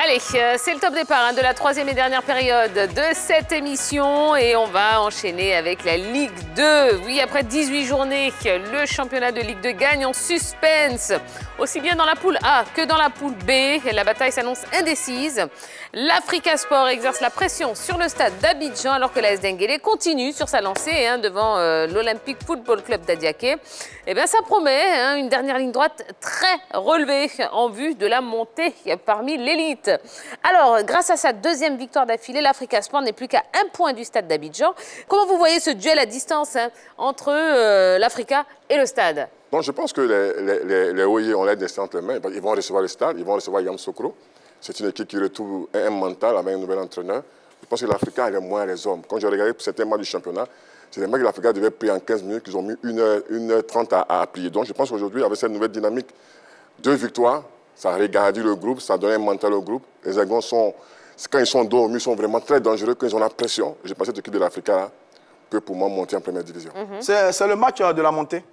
Allez, c'est le top départ de la troisième et dernière période de cette émission et on va enchaîner avec la Ligue 2. Oui, après 18 journées, le championnat de Ligue 2 gagne en suspense. Aussi bien dans la poule A que dans la poule B, la bataille s'annonce indécise. L'Africa Sport exerce la pression sur le stade d'Abidjan alors que l'AS Denguélé continue sur sa lancée devant l'Olympique Football Club d'Adiaké. Eh bien, ça promet une dernière ligne droite très relevée en vue de la montée parmi l'élite. Alors, grâce à sa deuxième victoire d'affilée, l'Africa Sport n'est plus qu'à 1 point du stade d'Abidjan. Comment vous voyez ce duel à distance entre l'Africa et le stade? Bon, je pense que les OIE ont l'air d'instinct entre les mains. Ils vont recevoir le stade, ils vont recevoir Yamoussoukro. C'est une équipe qui retrouve un mental avec un nouvel entraîneur. Je pense que l'Africa a les moyens les hommes. Quand j'ai regardé certains matchs du championnat, c'est des matchs que l'Africa devait plier en 15 minutes, qu'ils ont mis 1h30 à plier. Donc je pense qu'aujourd'hui, avec cette nouvelle dynamique, 2 victoires, ça a regardé le groupe, ça a donné un mental au groupe. Les Aigons quand ils sont dos au mur, ils sont vraiment très dangereux quand ils ont la pression. Je pense que cette équipe de l'Africa peut pour moi monter en première division. C'est le match de la montée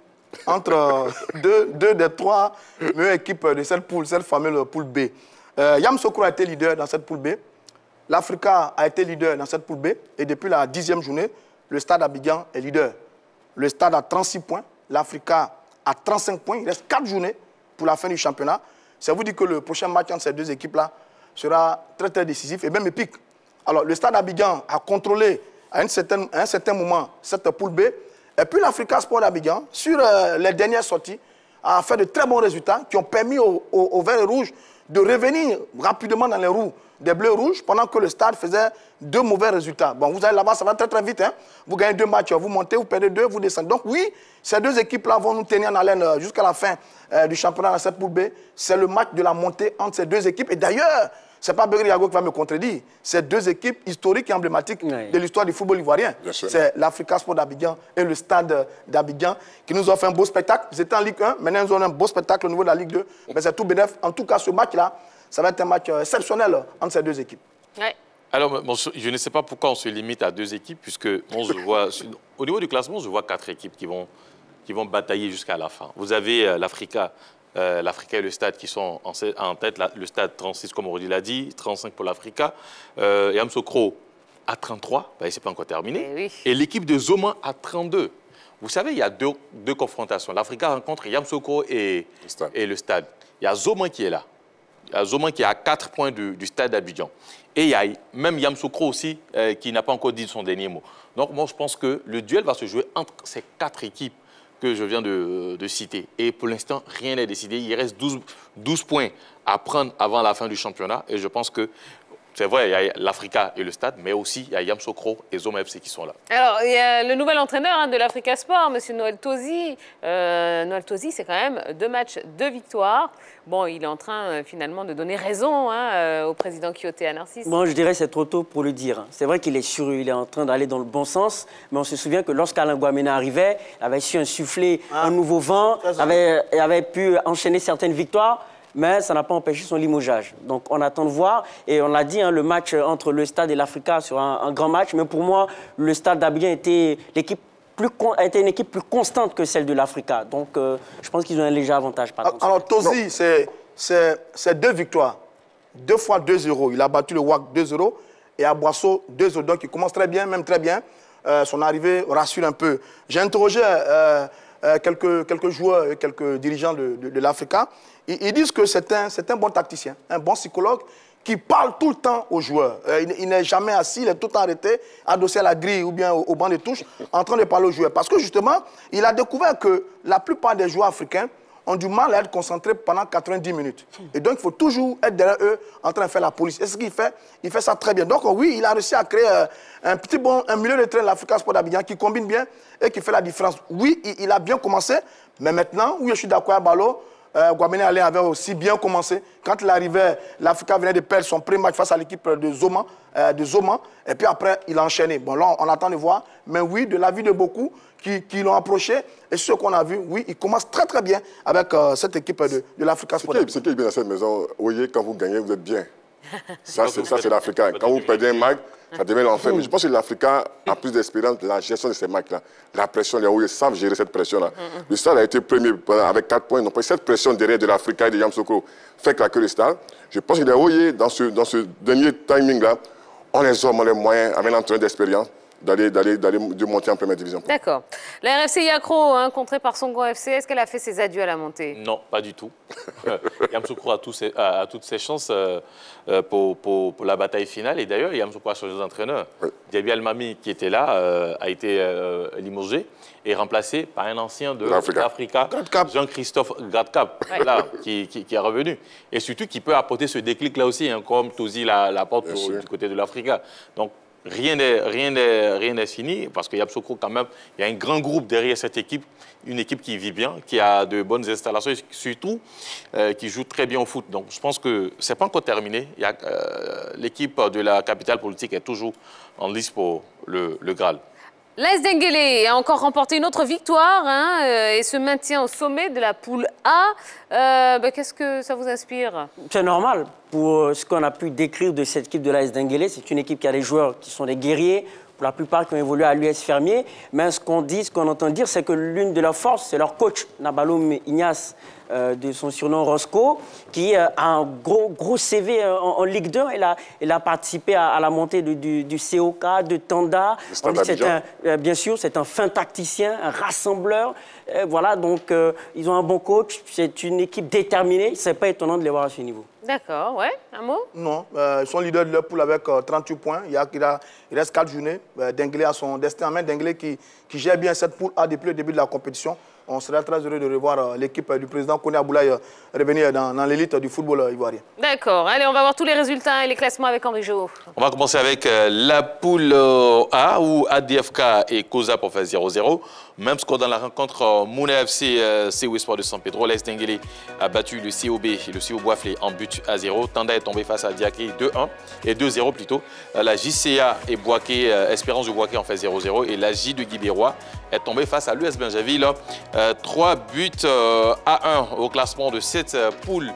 entre deux des 3 meilleures équipes de cette poule, cette fameuse poule B. Yamoussoukro a été leader dans cette poule B. L'Africa a été leader dans cette poule B. Et depuis la 10e journée, le stade Abidjan est leader. Le stade a 36 points. L'Africa a 35 points. Il reste 4 journées pour la fin du championnat. Ça vous dit que le prochain match entre ces deux équipes-là sera très, très décisif et même épique. Alors, le stade Abidjan a contrôlé à un certain moment cette poule B. Et puis l'Africa Sport d'Abidjan, sur les dernières sorties, a fait de très bons résultats qui ont permis aux Verts et Rouges de revenir rapidement dans les roues des Bleus et Rouges pendant que le stade faisait 2 mauvais résultats. Bon, vous allez là-bas, ça va très très vite. Vous gagnez 2 matchs, vous montez, vous perdez 2, vous descendez. Donc oui, ces 2 équipes-là vont nous tenir en haleine jusqu'à la fin du championnat dans cette poule B. C'est le match de la montée entre ces 2 équipes. Et d'ailleurs, ce n'est pas Begri Yago qui va me contredire. C'est 2 équipes historiques et emblématiques de l'histoire du football ivoirien. C'est l'Africa Sport d'Abidjan et le stade d'Abidjan qui nous offrent un beau spectacle. Ils étaient en Ligue 1, maintenant ils ont un beau spectacle au niveau de la Ligue 2. Mais c'est tout bénef. En tout cas, ce match-là, ça va être un match exceptionnel entre ces 2 équipes. Ouais. Alors, je ne sais pas pourquoi on se limite à 2 équipes, puisque je vois, au niveau du classement, je vois 4 équipes qui vont batailler jusqu'à la fin. Vous avez l'Africa et le stade qui sont en tête. Le stade 36, comme Aurélie l'a dit, 35 pour l'Africa. Yamoussoukro à 33, ben, ce n'est pas encore terminé. Oui. Et l'équipe de Zoman à 32. Vous savez, il y a deux confrontations. L'Africa rencontre Yamoussoukro et le stade. Il y a Zoman qui est là. Il y a Zoman qui est à 4 points du stade d'Abidjan. Et il y a même Yamoussoukro aussi qui n'a pas encore dit son dernier mot. Donc moi, je pense que le duel va se jouer entre ces 4 équipes que je viens de citer. Et pour l'instant, rien n'est décidé. Il reste 12 points à prendre avant la fin du championnat. Et je pense que c'est vrai, il y a l'Africa et le stade, mais aussi il y a Yamoussoukro et Zoman FC qui sont là. Alors, il y a le nouvel entraîneur de l'Africa Sport, M. Noël Tosi. Noël Tosi, c'est quand même 2 matchs, 2 victoires. Bon, il est en train finalement de donner raison au président Kyoté Narcisse. Moi, je dirais que c'est trop tôt pour le dire. C'est vrai qu'il est en train d'aller dans le bon sens, mais on se souvient que lorsqu'Alain Guamena arrivait, il avait su insuffler un nouveau vent, avait pu enchaîner certaines victoires. Mais ça n'a pas empêché son limogeage. Donc on attend de voir. Et on l'a dit, le match entre le Stade et l'Africa sur un grand match. Mais pour moi, le Stade d'Abidjan a été une équipe plus constante que celle de l'Africa. Donc je pense qu'ils ont un léger avantage. Alors Tosi, c'est 2 victoires. 2 fois 2-0. Il a battu le WAC 2-0 et à Boisseau 2-0. Donc il commence très bien, même très bien. Son arrivée rassure un peu. J'ai interrogé quelques joueurs, quelques dirigeants de l'Africa. Ils disent que c'est un bon tacticien, un bon psychologue qui parle tout le temps aux joueurs. Il n'est jamais assis, il est tout le temps arrêté, adossé à la grille ou bien au banc de touche, en train de parler aux joueurs. Parce que justement, il a découvert que la plupart des joueurs africains ont du mal à être concentrés pendant 90 minutes. Et donc, il faut toujours être derrière eux en train de faire la police. Et ce qu'il fait, il fait ça très bien. Donc, oui, il a réussi à créer un milieu de train de l'Africa Sport d'Abidjan qui combine bien et qui fait la différence. Oui, il a bien commencé, mais maintenant, oui, je suis d'accord avec Balo, Guamena avait aussi bien commencé. Quand il arrivait, l'Africa venait de perdre son premier match face à l'équipe de Zoman. Et puis après, il a enchaîné. Bon, là, on attend de voir. Mais oui, de l'avis de beaucoup qui l'ont approché, et ce qu'on a vu, oui, il commence très très bien avec cette équipe de l'Africa Sport. Ce qui est bien dans cette maison, voyez, quand vous gagnez, vous êtes bien. Ça, c'est l'Africain. Quand vous perdez un match, Ça devient l'enfer. Mais je pense que l'Africain a plus d'expérience de la gestion de ces matchs-là. La pression, les Haouillés savent gérer cette pression-là. Le Stade a été premier avec 4 points. Donc, cette pression derrière de l'Africain et de Yamoussoukro fait claquer le Stade. Je pense que les Haouillés, dans ce dernier timing-là, ont les hommes, ont les moyens, avec l'entraîneur d'expérience, de monter en première division. D'accord. La RFC Yacro, hein, contrée par Songo FC, est-ce qu'elle a fait ses adieux à la montée? Non, pas du tout. Yamoussoukro a toutes ses chances pour la bataille finale. Et d'ailleurs, Yamoussoukro a changé d'entraîneur. Oui. Diaby Almami, qui était là, a été limogé et remplacé par un ancien de l'Africa, Jean-Christophe Gradcap, voilà, qui est revenu. Et surtout, qui peut apporter ce déclic-là aussi, hein, comme Tosi l'apporte du côté de l'Africa. Donc, rien n'est fini, parce qu'il y a Yamoussoukro quand même, il y a un grand groupe derrière cette équipe, une équipe qui vit bien, qui a de bonnes installations et surtout qui joue très bien au foot. Donc je pense que ce n'est pas encore terminé. L'équipe de la capitale politique est toujours en lice pour le Graal. L'AS Denguélé a encore remporté une autre victoire et se maintient au sommet de la poule A. Qu'est-ce que ça vous inspire? C'est normal. Pour ce qu'on a pu décrire de cette équipe de l'AS Denguélé, c'est une équipe qui a des joueurs qui sont des guerriers, pour la plupart qui ont évolué à l'US Fermier. Mais ce qu'on entend dire, c'est que l'une de leurs forces, c'est leur coach, Nabaloum Ignace, de son surnom Roscoe, qui a un gros CV en Ligue 2. Il a participé à la montée du COK, de Tanda. Bien sûr, c'est un fin tacticien, un rassembleur. Voilà, donc ils ont un bon coach. C'est une équipe déterminée. Ce n'est pas étonnant de les voir à ce niveau. D'accord, ouais. Un mot? Non, ils sont leaders de leur poule avec 38 points. Il reste 4 journées. Denguélé a son destin en main. Denguélé qui gère bien cette poule A depuis le début de la compétition. On serait très heureux de revoir l'équipe du président Koné Aboulaye revenir dans l'élite du football ivoirien. D'accord. Allez, on va voir tous les résultats et les classements avec Henri Jo. On va commencer avec la poule A où ADFK et Koza pour faire 0-0. Même score dans la rencontre Mouna FC, CO Espoir de San Pedro. L'AS Denguélé a battu le COB et le CO Boiflé en but à 0. Tanda est tombé face à Diaké 2-1 et 2-0 plutôt. La JCA et Boaké, Espérance de Boaké en fait 0-0 et la J de Guibérois est tombée face à l'US Benjaville. 3 buts à 1 au classement de cette poule.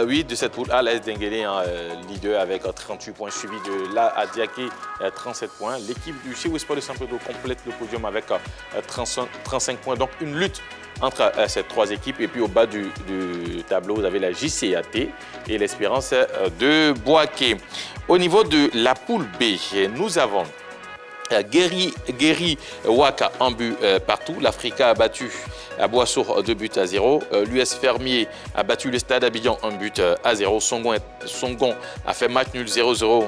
Oui, de cette poule A, l'AS Denguélé leader avec 38 points, suivi de la Diaké 37 points. L'équipe du CO Espoir de San Pedro complète le podium avec 35 points. Donc une lutte entre ces 3 équipes. Et puis au bas du tableau, vous avez la JCAT et l'Espérance de Boaké. Au niveau de la poule B, nous avons Guéry Waka en but partout. L'Africa a battu à Boissour 2 buts à 0. L'US Fermier a battu le Stade Abidjan 1 but à 0. Songon a fait match nul 0-0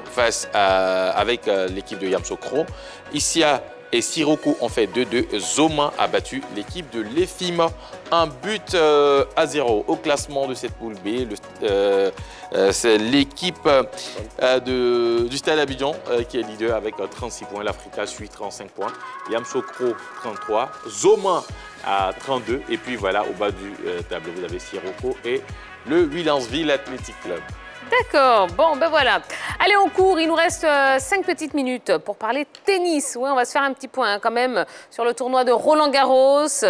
avec l'équipe de Yamoussoukro. Issia et Siroko ont fait 2-2. Zoma a battu l'équipe de l'EFIM 1 but à 0. Au classement de cette poule B, c'est l'équipe du Stade Abidjan qui est leader avec 36 points. L'Africa suit 35 points. Yamoussoukro 33. Zoma à 32. Et puis voilà, au bas du tableau, vous avez Siroko et le Williamsville Athletic Club. D'accord, bon ben voilà. Allez, on court, il nous reste 5 petites minutes pour parler tennis. Oui, on va se faire un petit point quand même sur le tournoi de Roland-Garros.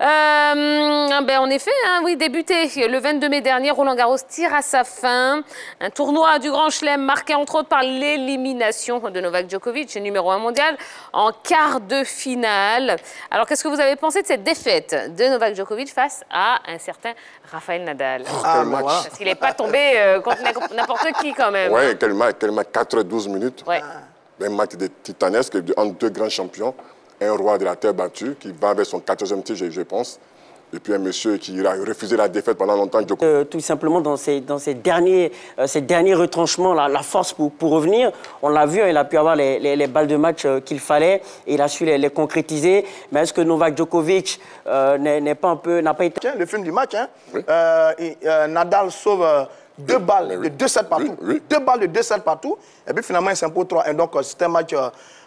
En effet, oui, débuté le 22 mai dernier, Roland-Garros tire à sa fin. Un tournoi du Grand Chelem marqué entre autres par l'élimination de Novak Djokovic, numéro 1 mondial, en quart de finale. Alors, qu'est-ce que vous avez pensé de cette défaite de Novak Djokovic face à un certain Rafael Nadal? Quel match. Parce qu'il n'est pas tombé contre n'importe qui quand même. Oui, quel match, 4-12 minutes. Ouais. Un match titanesque entre 2 grands champions. Un roi de la terre battue qui va avec son 14e titre, je pense. Et puis un monsieur qui a refusé la défaite pendant longtemps. Tout simplement, dans ces derniers retranchements, la force pour revenir, on l'a vu, il a pu avoir les balles de match qu'il fallait et il a su les concrétiser. Mais est-ce que Novak Djokovic n'a pas été... Tiens, le film du match, oui. Nadal sauve 2 balles de 2-7 partout. Oui. 2 balles de 2-7 partout. Et puis finalement, il s'impose 3-1. Donc, c'était un match...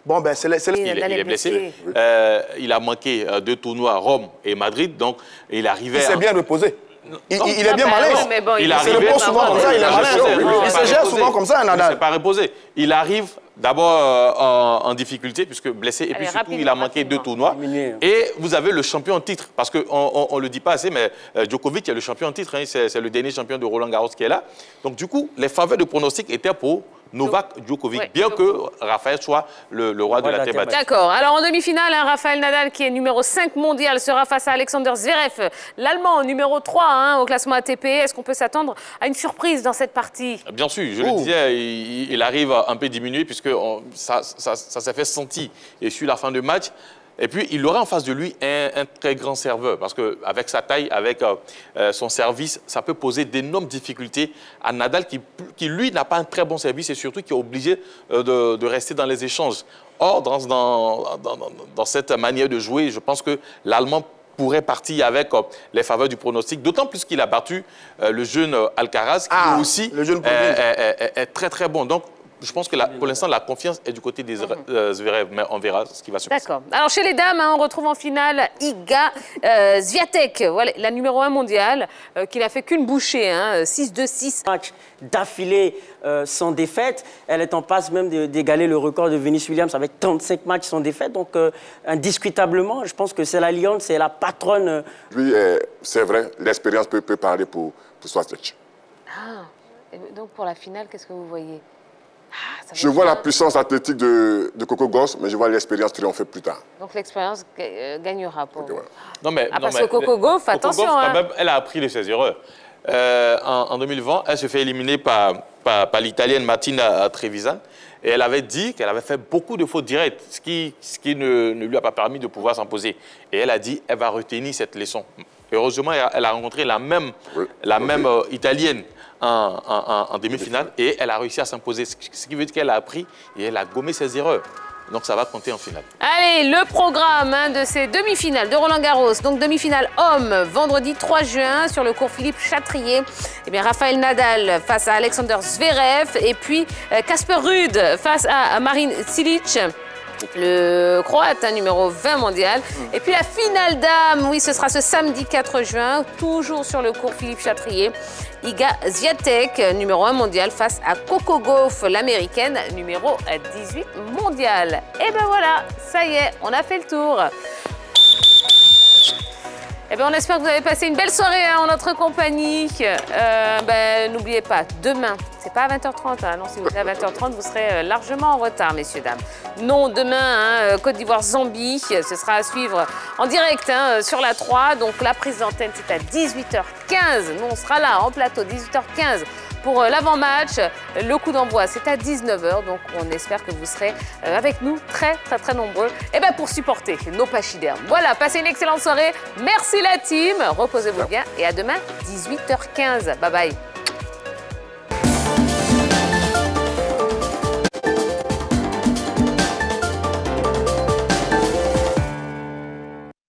Bon, ben, il est blessé. Oui. Il a manqué 2 tournois à Rome et Madrid. Donc, il arrivait... Il s'est bien reposé. Il est bien malin. Bon, il se repose souvent comme ça. Il est malin. Il se gère souvent comme ça, Nadal. Il ne s'est pas reposé. Il arrive d'abord en difficulté, puisque blessé. Et puis surtout, il a manqué 2 tournois. Et vous avez le champion en titre. Parce qu'on ne le dit pas assez, mais Djokovic est le champion en titre. C'est le dernier champion de Roland-Garros qui est là. Donc, du coup, les faveurs de pronostic étaient pour Novak Djokovic, bien que Rafael soit le roi de la thématique. D'accord. Alors en demi-finale, Rafael Nadal, qui est numéro 5 mondial, sera face à Alexander Zverev, l'Allemand numéro 3 au classement ATP. Est-ce qu'on peut s'attendre à une surprise dans cette partie? Bien sûr, je le disais, il arrive un peu diminué puisque ça s'est fait sentir et sur la fin du match. Et puis, il aura en face de lui un très grand serveur parce qu'avec sa taille, avec son service, ça peut poser d'énormes difficultés à Nadal qui lui, n'a pas un très bon service et surtout qui est obligé de rester dans les échanges. Or, dans cette manière de jouer, je pense que l'Allemand pourrait partir avec les faveurs du pronostic, d'autant plus qu'il a battu le jeune Alcaraz, qui aussi est très, très bon. Donc, je pense que pour l'instant, la confiance est du côté des Zverev, mais on verra ce qui va se passer. D'accord. Alors, chez les dames, on retrouve en finale Iga Swiatek, voilà, la numéro 1 mondiale, qui n'a fait qu'une bouchée, 6-2-6. Match d'affilée sans défaite. Elle est en passe même d'égaler le record de Venus Williams avec 35 matchs sans défaite. Donc, indiscutablement, je pense que c'est la lionne, c'est la patronne. Oui, c'est vrai, l'expérience peut parler pour Swiatek. Et donc, pour la finale, qu'est-ce que vous voyez? Je vois la puissance athlétique de Coco Gauff, mais je vois l'expérience triompher plus tard. Donc l'expérience gagnera pour vous. Non, mais, parce que Coco Gauff, attention. Coco Gauff, quand même, elle a appris de ses erreurs. En 2020, elle se fait éliminer par l'Italienne Martina Trevisan. Et elle avait dit qu'elle avait fait beaucoup de fautes directes, ce qui ne lui a pas permis de pouvoir s'imposer. Et elle a dit qu'elle va retenir cette leçon. Heureusement, elle a rencontré la même Italienne en demi-finale et elle a réussi à s'imposer, ce qui veut dire qu'elle a appris et elle a gommé ses erreurs. Donc ça va compter en finale. Allez, le programme de ces demi-finales de Roland-Garros. Donc demi-finale homme, vendredi 3 juin sur le court Philippe Chatrier. Eh bien, Rafael Nadal face à Alexander Zverev et puis Casper Ruud face à Marin Cilic. Le Croate, numéro 20 mondial. Et puis la finale dame, oui, ce sera ce samedi 4 juin, toujours sur le court Philippe Chatrier. Iga Swiatek, numéro 1 mondial, face à Coco Gauff, l'américaine, numéro 18 mondial. Et ben voilà, ça y est, on a fait le tour. Eh bien, on espère que vous avez passé une belle soirée en notre compagnie. N'oubliez pas, demain, c'est pas à 20h30. Non, si vous êtes à 20h30, vous serez largement en retard, messieurs, dames. Non, demain, Côte d'Ivoire-Zambie, ce sera à suivre en direct sur la 3. Donc, la prise d'antenne, c'est à 18h15. Nous, on sera là, en plateau, 18h15. Pour l'avant-match, le coup d'envoi, c'est à 19h. Donc, on espère que vous serez avec nous très, très, très nombreux pour supporter nos pachydermes. Voilà, passez une excellente soirée. Merci la team. Reposez-vous bien et à demain, 18h15. Bye bye.